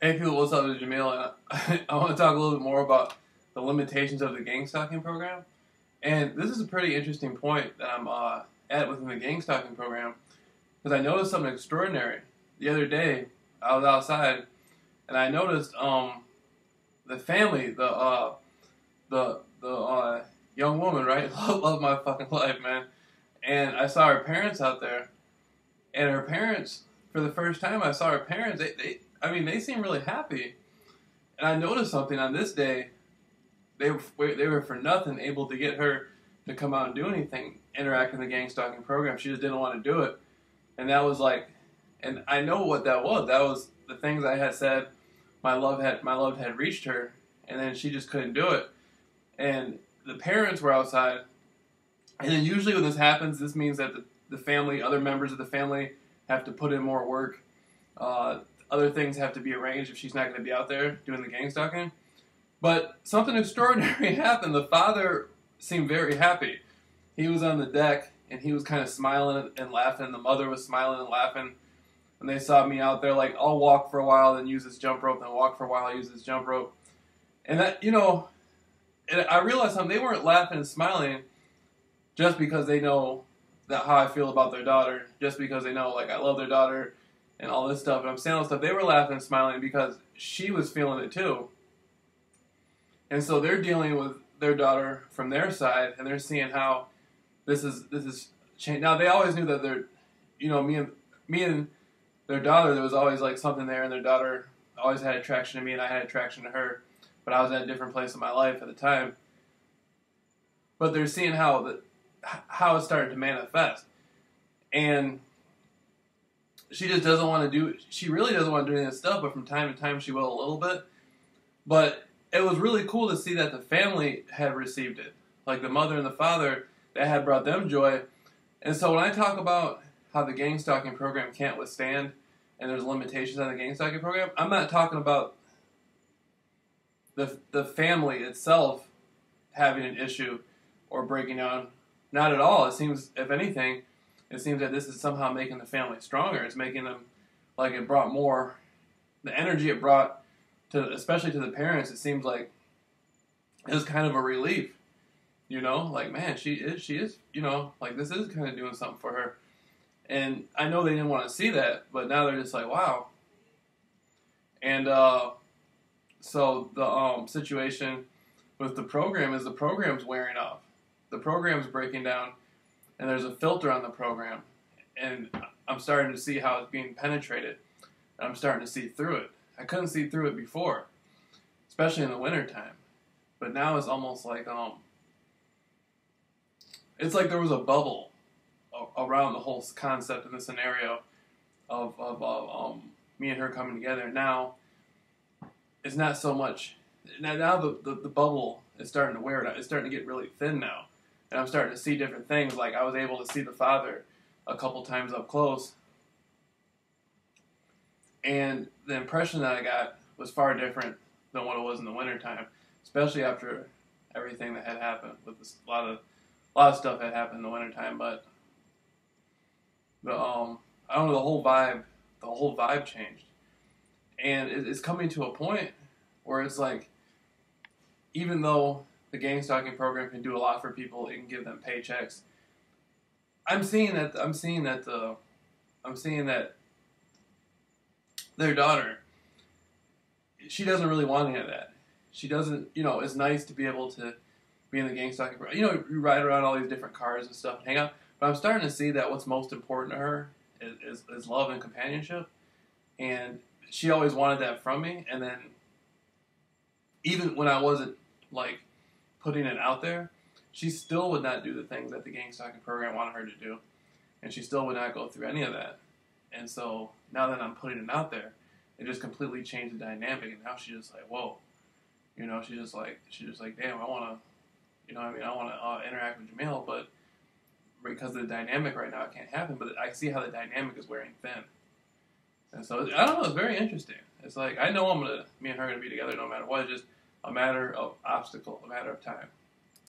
Hey people, what's up? It's Jameel, and I want to talk a little bit more about the limitations of the gang stalking program. And this is a pretty interesting point that I'm at within the gang stalking program, because I noticed something extraordinary. The other day, I was outside, and I noticed the family, the young woman, right? Love my fucking life, man. And I saw her parents out there, and her parents, for the first time I saw her parents, they seem really happy. And I noticed something on this day. They were for nothing able to get her to come out and do anything, interact in the gang stalking program. She just didn't want to do it. And that was like, and I know what that was. That was the things I had said. My love had reached her, and then she just couldn't do it. And the parents were outside. And then usually when this happens, this means that the family, other members of the family, have to put in more work. Other things have to be arranged if she's not going to be out there doing the gang stalking. But something extraordinary happened. The father seemed very happy. He was on the deck, and he was kind of smiling and laughing. The mother was smiling and laughing. And they saw me out there, like, I'll walk for a while, then use this jump rope, then walk for a while, use this jump rope. And that, and I realized something. They weren't laughing and smiling just because they know that how I feel about their daughter, just because they know, like, I love their daughter and all this stuff, and I'm saying all this stuff. They were laughing and smiling because she was feeling it too. And so they're dealing with their daughter from their side, and they're seeing how this is changed. Now, they always knew that they're, me and their daughter, there was always like something there, and their daughter always had attraction to me, and I had attraction to her, but I was at a different place in my life at the time. But they're seeing how it's starting to manifest. And she just doesn't want to do, she really doesn't want to do any of this stuff, but from time to time she will a little bit. But it was really cool to see that the family had received it. Like the mother and the father, that had brought them joy. And so when I talk about how the gang stalking program can't withstand, and there's limitations on the gang stalking program, I'm not talking about the family itself having an issue or breaking down. Not at all. It seems, if anything, it seems that this is somehow making the family stronger. It's making them, like, it brought more, the energy it brought to, especially to the parents, it seems like it was kind of a relief. Like, man, she is, like, this is kind of doing something for her. And I know they didn't want to see that, but now they're just like, wow. And so the situation with the program is the program's wearing off. The program's breaking down, and there's a filter on the program, and I'm starting to see how it's being penetrated. I'm starting to see through it. I couldn't see through it before, especially in the wintertime. But now it's almost like, it's like there was a bubble around the whole concept in the scenario of me and her coming together. Now, it's not so much, now the bubble is starting to wear it out. It's starting to get really thin now. And I'm starting to see different things. Like, I was able to see the father a couple times up close. And the impression that I got was far different than what it was in the wintertime. Especially after everything that had happened. With this, a lot of stuff had happened in the wintertime. But I don't know, the whole vibe changed. And it's coming to a point where it's like, even though the gang stalking program can do a lot for people, it can give them paychecks. I'm seeing that their daughter, she doesn't really want any of that. She doesn't, it's nice to be able to be in the gang stalking program. You ride around all these different cars and stuff and hang out. But I'm starting to see that what's most important to her is love and companionship. And she always wanted that from me. And then even when I wasn't, like, putting it out there, she still would not do the things that the gang stalking program wanted her to do. And she still would not go through any of that. And so now that I'm putting it out there, it just completely changed the dynamic. And now she's just like, whoa. She's just like, damn, I want to, I want to interact with Jameel, but because of the dynamic right now, it can't happen. But I see how the dynamic is wearing thin. And so, I don't know, it's very interesting. It's like, I know me and her are going to be together no matter what. It's just a matter of obstacle, a matter of time.